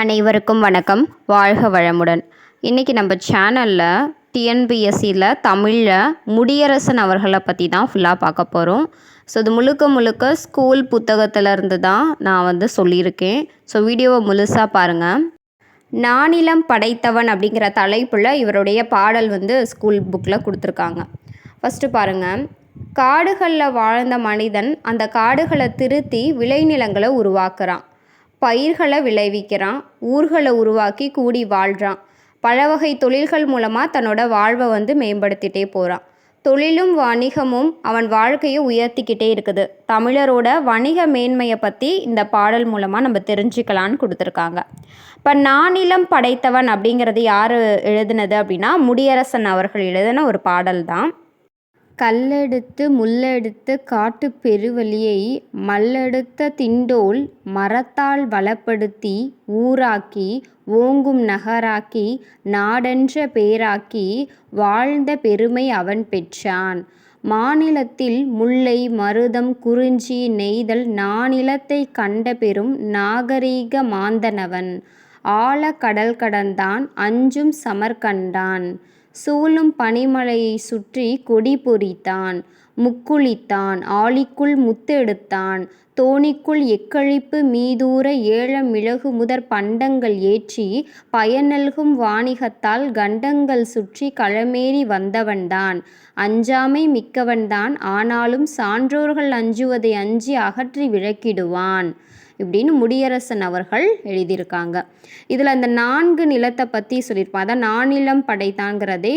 அனைவருக்கும் வணக்கம். வாழ்க வளமுடன். இன்றைக்கி நம்ம சேனலில் டிஎன்பிஎஸ்சியில் தமிழில் முடியரசன் அவர்களை பற்றி தான் ஃபுல்லாக பார்க்க போகிறோம். ஸோ இது முழுக்க முழுக்க ஸ்கூல் புத்தகத்திலேருந்து தான் நான் சொல்லியிருக்கேன். ஸோ வீடியோவை முழுசாக பாருங்கள். நானிலம் படைத்தவன் அப்படிங்கிற தலைப்பில் இவருடைய பாடல் ஸ்கூல் புக்கில் கொடுத்துருக்காங்க. ஃபஸ்ட்டு பாருங்கள். காடுகளில் வாழ்ந்த மனிதன் அந்த காடுகளை திருத்தி விளைநிலங்களை உருவாக்குறான், பயிர்களை விளைவிக்கிறான், ஊர்களை உருவாக்கி கூடி வாழ்கிறான். பல வகை தொழில்கள் மூலமாக தன்னோட வாழ்வை மேம்படுத்திகிட்டே போகிறான். தொழிலும் வணிகமும் அவன் வாழ்க்கையை உயர்த்திக்கிட்டே இருக்குது. தமிழரோட வணிக மேன்மையை பற்றி இந்த பாடல் மூலமாக நம்ம தெரிஞ்சுக்கலான்னு கொடுத்துருக்காங்க. இப்போ நானிலம் படைத்தவன் அப்படிங்கிறது யார் எழுதுனது அப்படின்னா முடியரசன் அவர்கள் எழுதின ஒரு பாடல் தான். கல்லெடுத்து முள்ளெடுத்து காட்டுப் பெருவழியை மல்லெடுத்த திண்டோல் மரத்தால் வளப்படுத்தி ஊராக்கி ஓங்கும் நகராக்கி நாடென்ற பேராக்கி வாழ்ந்த பெருமை அவன் பெற்றான். மாநிலத்தில் முல்லை மருதம் குறிஞ்சி நெய்தல் நானிலத்தை கண்ட பெரும் நாகரீக மாந்தனவன். ஆழ கடல் கடந்தான் அஞ்சும் சமர்கண்டான். சூழும் பனிமலையை சுற்றி கொடி பொறித்தான். முக்குளித்தான் ஆழிக்குள் முத்து எடுத்தான். தோணிக்குள் எக்களிப்பு மீதூர ஏழ மிளகு முதற் பண்டங்கள் ஏற்றி பயனல்கும் வாணிகத்தால் கண்டங்கள் சுற்றி களமேறி வந்தவன்தான். அஞ்சாமை மிக்கவன்தான் ஆனாலும் சான்றோர்கள் அஞ்சுவதை அஞ்சி அகற்றி விளக்கிடுவான் இப்படின்னு முடியரசன் அவர்கள் எழுதியிருக்காங்க. இதில் அந்த 4 நிலத்தை பற்றி சொல்லியிருப்பாங்க. அதான் நானிலம் படைத்தாங்கிறதே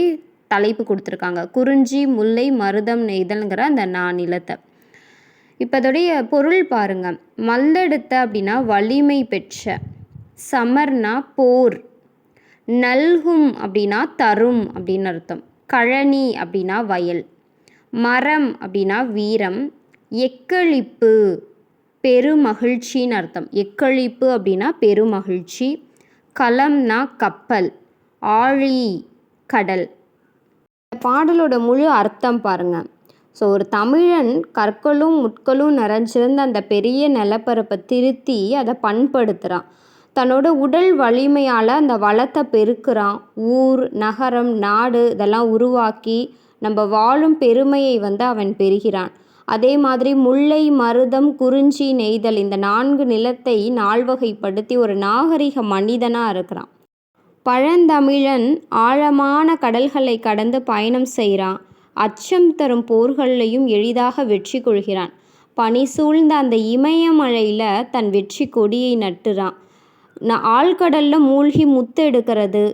தலைப்பு கொடுத்துருக்காங்க. குறிஞ்சி முல்லை மருதம் நெய்தல்ங்கிற அந்த 4 நிலத்தை. இப்போ அதோடைய பொருள் பாருங்கள். மல்லெடுத்த அப்படின்னா வலிமை பெற்ற, சமர்னா போர், நல்கும் அப்படின்னா தரும் அப்படின்னு அர்த்தம், கழனி அப்படின்னா வயல், மரம் அப்படின்னா வீரம், எக்களிப்பு பெருமகிழ்ச்சின்னு அர்த்தம், எக்களிப்பு அப்படின்னா பெருமகிழ்ச்சி, களம்னா கப்பல், ஆழி கடல். பாடலோட முழு அர்த்தம் பாருங்கள். ஸோ ஒரு தமிழன் கற்களும் முட்களும் நிறைஞ்சிருந்த அந்த பெரிய நிலப்பரப்பை திருத்தி அதை பண்படுத்துகிறான். தன்னோட உடல் வலிமையால் அந்த வளத்தை பெருக்கிறான். ஊர் நகரம் நாடு இதெல்லாம் உருவாக்கி நம்ம வாழும் பெருமையை அவன் பெறுகிறான். அதே மாதிரி முல்லை மருதம் குறிஞ்சி நெய்தல் இந்த 4 நிலத்தை நால்வகைப்படுத்தி ஒரு நாகரிக மனிதனாக இருக்கிறான். பழந்தமிழன் ஆழமான கடல்களை கடந்து பயணம் செய்கிறான். அச்சம் தரும் போர்களையும் எளிதாக வெற்றி கொள்கிறான். பனி சூழ்ந்த அந்த இமயமலையில் தன் வெற்றி கொடியை நட்டுறான். ஆழ்கடலில் மூழ்கி முத்து எடுக்கிறது,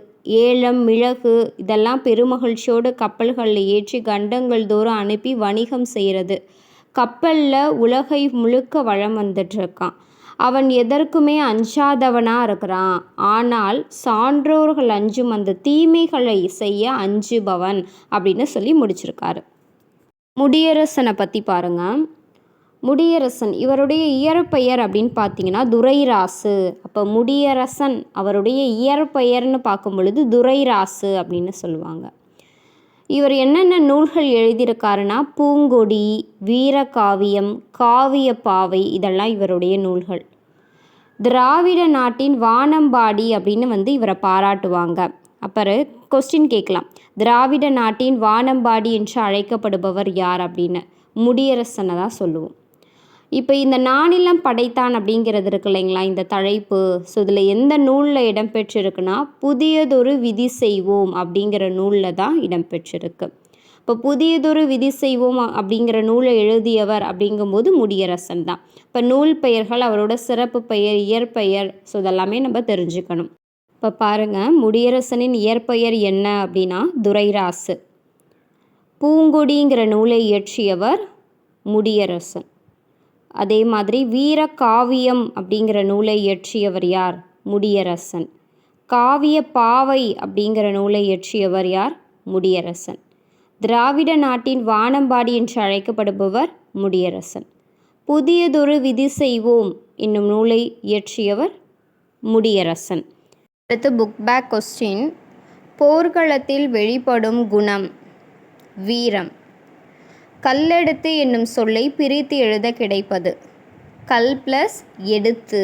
ஏலம் மிளகு இதெல்லாம் பெருமகிழ்ச்சியோடு கப்பல்களில் ஏற்றி கண்டங்கள் தோறும் அனுப்பி வணிகம் செய்கிறது. கப்பலில் உலகை முழுக்க வளம் வந்துட்டுருக்கான். அவன் எதற்குமே அஞ்சாதவனாக இருக்கிறான். ஆனால் சான்றோர்கள் அஞ்சும் அந்த தீமைகளை செய்ய அஞ்சுபவன் அப்படின்னு சொல்லி முடிச்சிருக்காரு. முடியரசனை பற்றி பாருங்கள். முடியரசன் இவருடைய இயற்பெயர் அப்படின்னு பார்த்தீங்கன்னா துரைராசு. அப்போ முடியரசன் அவருடைய இயற்பெயர்னு பார்க்கும் பொழுது துரைராசு அப்படின்னு சொல்லுவாங்க. இவர் என்னென்ன நூல்கள் எழுதியிருக்காருன்னா பூங்கொடி, வீரகாவியம், காவியப்பாவை இதெல்லாம் இவருடைய நூல்கள். திராவிட நாட்டின் வானம்பாடி அப்படின்னு இவரை பாராட்டுவாங்க. அப்புறம் கொஸ்டின் கேட்கலாம், திராவிட நாட்டின் வானம்பாடி என்று அழைக்கப்படுபவர் யார் அப்படின்னு. முடியரசனை தான் சொல்லுவோம். இப்போ இந்த நானிலம் படைத்தான் அப்படிங்கிறது இருக்கு இல்லைங்களா, இந்த தலைப்பு. ஸோ இதில் எந்த நூலில் இடம்பெற்றிருக்குன்னா புதியதொரு விதி செய்வோம் அப்படிங்கிற நூலில் தான் இடம்பெற்றிருக்கு. இப்போ புதியதொரு விதி செய்வோம் அப்படிங்கிற நூலை எழுதியவர் அப்படிங்கும்போது முடியரசன் தான். இப்போ நூல் பெயர்கள், அவரோட சிறப்பு பெயர், இயற்பெயர், ஸோ இதெல்லாமே நம்ம தெரிஞ்சுக்கணும். இப்போ பாருங்கள், முடியரசனின் இயற்பெயர் என்ன அப்படின்னா துரைராசு. பூங்கொடிங்கிற நூலை இயற்றியவர் முடியரசன். அதே மாதிரி வீரகாவியம் அப்படிங்கிற நூலை இயற்றியவர் யார்? முடியரசன். காவிய பாவை அப்படிங்கிற நூலை இயற்றியவர் யார்? முடியரசன். திராவிட நாட்டின் வானம்பாடி என்று அழைக்கப்படுபவர் முடியரசன். புதியதொரு விதி செய்வோம் என்னும் நூலை இயற்றியவர் முடியரசன். அடுத்து புக் பேக் கொஸ்டின். போர்க்களத்தில் வெளிப்படும் குணம் வீரம். கல்லெடுத்து என்னும் சொல்லை பிரித்து எழுத கிடைப்பது கல் ப்ளஸ் எடுத்து.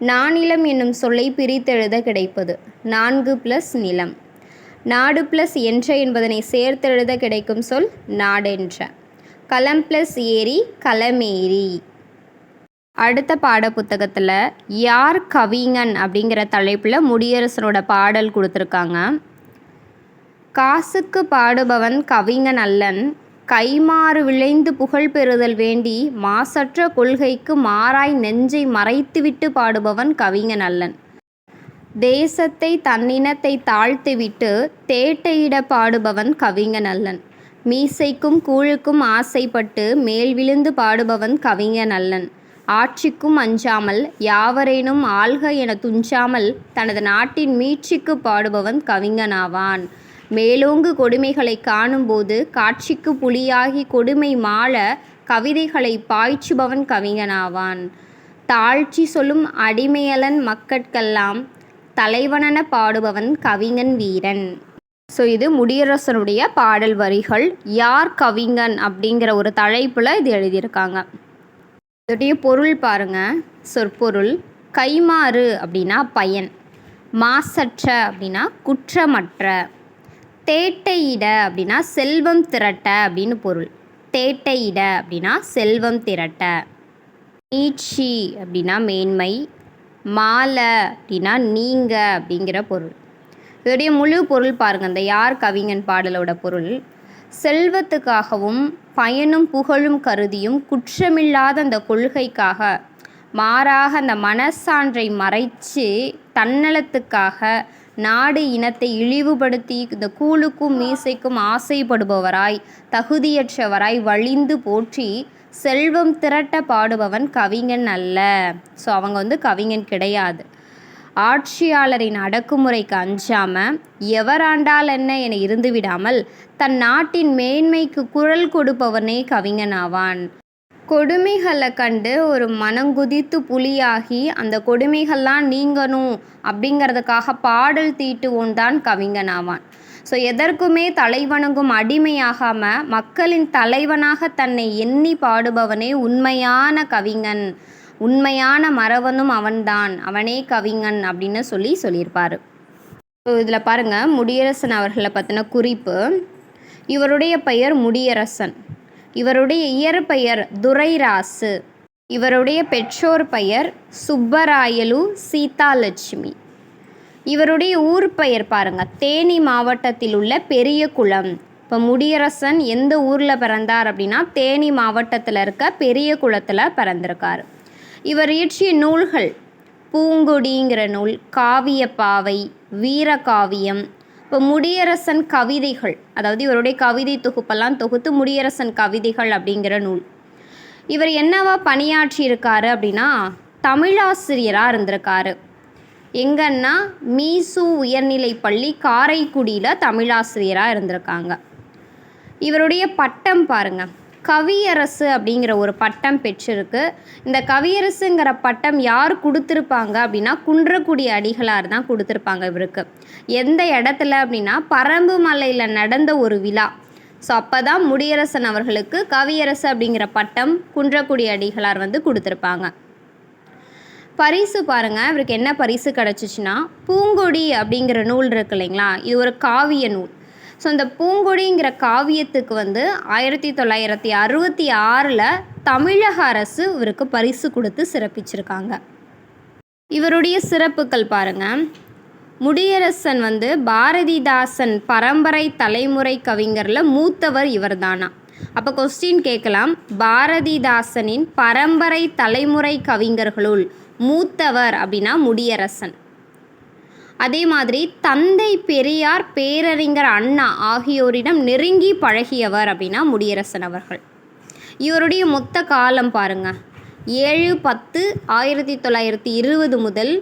நானிலம் என்னும் சொல்லை பிரித்தெழுத கிடைப்பது 4 + நிலம். நாடு + என்ற என்பதனை சேர்த்தெழுத கிடைக்கும் சொல் நாடென்ற. களம் + ஏரி களமேரி. அடுத்த பாடப்புத்தகத்தில் யார் கவிஞன் அப்படிங்கிற தலைப்பில் முடியரசனோட பாடல் கொடுத்துருக்காங்க. காசுக்கு பாடுபவன் கவிஞன் அல்லன், கைமாறு விளைந்து புகழ் பெறுதல் வேண்டி மாசற்ற கொள்கைக்கு மாறாய் நெஞ்சை மறைத்துவிட்டு பாடுபவன் கவிஞன் அல்லன். தேசத்தை தன்னினத்தை தாழ்த்திவிட்டு தேட்டையிட பாடுபவன் கவிஞன் அல்லன். மீசைக்கும் கூழுக்கும் ஆசைப்பட்டு மேல் விழுந்து பாடுபவன் கவிஞன் அல்லன். ஆட்சிக்கும் அஞ்சாமல் யாவரேனும் ஆள்க என துஞ்சாமல் தனது நாட்டின் மீட்சிக்கு பாடுபவன் கவிஞனாவான். மேலோங்கு கொடுமைகளை காணும்போது காட்சிக்கு புலியாகி கொடுமை மாள கவிதைகளை பாய்ச்சுபவன் கவிஞனாவான். தாழ்ச்சி சொல்லும் அடிமையலன் மக்கட்கெல்லாம் தலைவனென பாடுபவன் கவிஞன் வீரன். ஸோ இது முடியரசனுடைய பாடல் வரிகள். யார் கவிஞன் அப்படிங்கிற ஒரு தலைப்பில் இது எழுதியிருக்காங்க. இதோடைய பொருள் பாருங்க. சொற்பொருள்: கைமாறு அப்படின்னா பயன், மாசற்ற அப்படின்னா குற்றமற்ற, தேட்டையிட அப்படின்னா செல்வம் திரட்ட அப்படின்னு பொருள். தேட்டையிட அப்படின்னா செல்வம் திரட்ட. நீட்சி அப்படின்னா மேன்மை, மால அப்படின்னா நீங்க அப்படிங்கிற பொருள். இதோடைய முழு பொருள் பாருங்கள். அந்த யார் கவிஞன் பாடலோட பொருள்: செல்வத்துக்காகவும் பயனும் புகழும் கருதியும் குற்றமில்லாத அந்த கொள்கைக்காக மாறாக அந்த மனசான்றை மறைச்சு தன்னலத்துக்காக நாடு இனத்தை இழிவுபடுத்தி இந்த கூழுக்கும் மீசைக்கும் ஆசைப்படுபவராய் தகுதியற்றவராய் வழிந்து போற்றி செல்வம் திரட்ட பாடுபவன் கவிஞன் அல்ல. ஸோ அவங்க கவிஞன் கிடையாது. ஆட்சியாளரின் அடக்குமுறைக்கு அஞ்சாமல் எவராண்டால் என்ன என இருந்து விடாமல் தன் நாட்டின் மேன்மைக்கு குரல் கொடுப்பவனே கவிஞனாவான். கொடுமைகளை கண்டு ஒரு மனங்குதித்து புலியாகி அந்த கொடுமைகள்லாம் நீங்கணும் அப்படிங்கிறதுக்காக பாடல் தீட்டுவோன் தான் கவிஞனாவான். ஸோ எதற்குமே தலைவணங்கும் அடிமையாகாமல் மக்களின் தலைவனாக தன்னை எண்ணி பாடுபவனே உண்மையான கவிஞன். உண்மையான மறவனும் அவன்தான், அவனே கவிஞன் அப்படின்னு சொல்லியிருப்பார். ஸோ இதில் பாருங்கள், முடியரசன் அவர்களை பற்றின குறிப்பு. இவருடைய பெயர் முடியரசன். இவருடைய இயற்பெயர் துரைராசு. இவருடைய பெற்றோர் பெயர் சுப்பராயலு சீதாலட்சுமி. இவருடைய ஊர் பெயர் பாருங்கள், தேனி மாவட்டத்தில் உள்ள பெரிய குளம். இப்போ முடியரசன் எந்த ஊரில் பிறந்தார் அப்படின்னா தேனி மாவட்டத்தில் இருக்க பெரிய குளத்தில் பிறந்திருக்கார். இவர் இயற்றிய நூல்கள் பூங்கொடிங்கிற நூல், காவியப்பாவை, வீரகாவியம். இப்போ முடியரசன் கவிதைகள், அதாவது இவருடைய கவிதை தொகுப்பெல்லாம் தொகுத்து முடியரசன் கவிதைகள் அப்படிங்கிற நூல். இவர் என்னவா பணியாற்றியிருக்காரு அப்படின்னா தமிழாசிரியராக இருந்திருக்காரு. எங்கன்னா மீசு உயர்நிலைப்பள்ளி காரைக்குடியில் தமிழாசிரியராக இருந்திருக்காங்க. இவருடைய பட்டம் பாருங்கள், கவியரசு அப்படிங்கிற ஒரு பட்டம் பெற்றிருக்கு. இந்த கவியரசுங்கிற பட்டம் யார் கொடுத்துருப்பாங்க அப்படின்னா குன்றக்குடி அடிகளார் தான் கொடுத்துருப்பாங்க இவருக்கு. எந்த இடத்துல அப்படின்னா பரம்பு மலையில் நடந்த ஒரு விழா. ஸோ அப்போ தான் முடியரசன் அவர்களுக்கு கவியரசு அப்படிங்கிற பட்டம் குன்றக்குடி அடிகளார் கொடுத்துருப்பாங்க. பரிசு பாருங்கள், இவருக்கு என்ன பரிசு கிடச்சிச்சின்னா பூங்கொடி அப்படிங்கிற நூல் இருக்கு இல்லைங்களா, இது ஒரு காவிய நூல். ஸோ இந்த பூங்கொடிங்கிற காவியத்துக்கு 1966 தமிழக அரசு இவருக்கு பரிசு கொடுத்து சிறப்பிச்சிருக்காங்க. இவருடைய சிறப்புகள் பாருங்கள். முடியரசன் பாரதிதாசன் பரம்பரை தலைமுறை கவிஞரில் மூத்தவர் இவர் தானா? அப்போ கொஸ்டின் கேட்கலாம், பாரதிதாசனின் பரம்பரை தலைமுறை கவிஞர்களுள் மூத்தவர் அப்படின்னா முடியரசன். அதே மாதிரி தந்தை பெரியார், பேரறிஞர் அண்ணா ஆகியோரிடம் நெருங்கி பழகியவர் அப்படின்னா முடியரசன் அவர்கள். இவருடைய மொத்த காலம் பாருங்கள், 7/10/1920 முதல்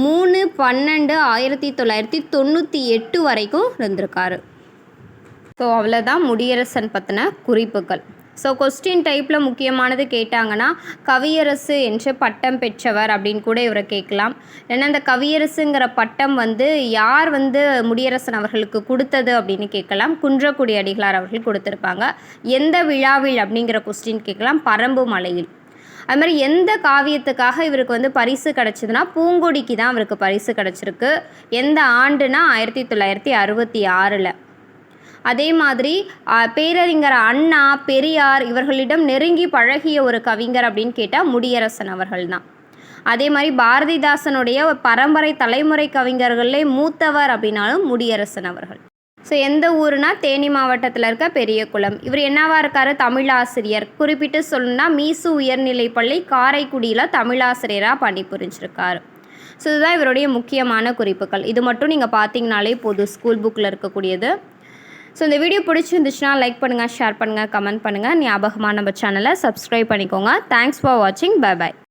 3/12/1998 வரைக்கும் இருந்திருக்காரு. ஸோ அவ்வளோதான் முடியரசன் பற்றின குறிப்புகள். ஸோ கொஸ்டின் டைப்பில் முக்கியமானது கேட்டாங்கன்னா கவியரசு என்று பட்டம் பெற்றவர் அப்படின்னு கூட இவரை கேட்கலாம். ஏன்னா அந்த கவியரசுங்கிற பட்டம் யார் முடியரசன் அவர்களுக்கு கொடுத்தது அப்படின்னு கேட்கலாம். குன்றக்குடி அடிகளார் அவர்கள் கொடுத்துருப்பாங்க. எந்த விழாவில் அப்படிங்கிற கொஸ்டின் கேட்கலாம். பரம்பு மலையில். அது மாதிரி எந்த காவியத்துக்காக இவருக்கு வந்து பரிசு கிடச்சிதுன்னா பூங்கொடிக்கு தான் அவருக்கு பரிசு கிடச்சிருக்கு. எந்த ஆண்டுனா 1966. அதே மாதிரி பேரறிஞர் அண்ணா, பெரியார் இவர்களிடம் நெருங்கி பழகிய ஒரு கவிஞர் அப்படின்னு கேட்டால் முடியரசன் அவர்கள் தான். அதே மாதிரி பாரதிதாசனுடைய பரம்பரை தலைமுறை கவிஞர்களே மூத்தவர் அப்படின்னாலும் முடியரசன் அவர்கள். ஸோ எந்த ஊருனா தேனி மாவட்டத்தில் இருக்க பெரியகுளம். இவர் என்னவா இருக்கார்? தமிழாசிரியர். குறிப்பிட்டு சொல்லணும்னா மீசு உயர்நிலைப்பள்ளி காரைக்குடியில் தமிழாசிரியராக பணிபுரிஞ்சிருக்கார். ஸோ இதுதான் இவருடைய முக்கியமான குறிப்புகள். இது மட்டும் நீங்கள் பார்த்தீங்கனாலே போதும், ஸ்கூல் புக்கில் இருக்கக்கூடியது. ஸோ இந்த வீடியோ பிடிச்சிருந்துச்சுன்னா லைக் பண்ணுங்கள், ஷேர் பண்ணுங்கள், கமெண்ட் பண்ணுங்கள். ஞாபகமாக நம்ம சேனலை சப்ஸ்கிரைப் பண்ணிக்கோங்க. தேங்க்ஸ் ஃபார் வாட்சிங். Bye bye.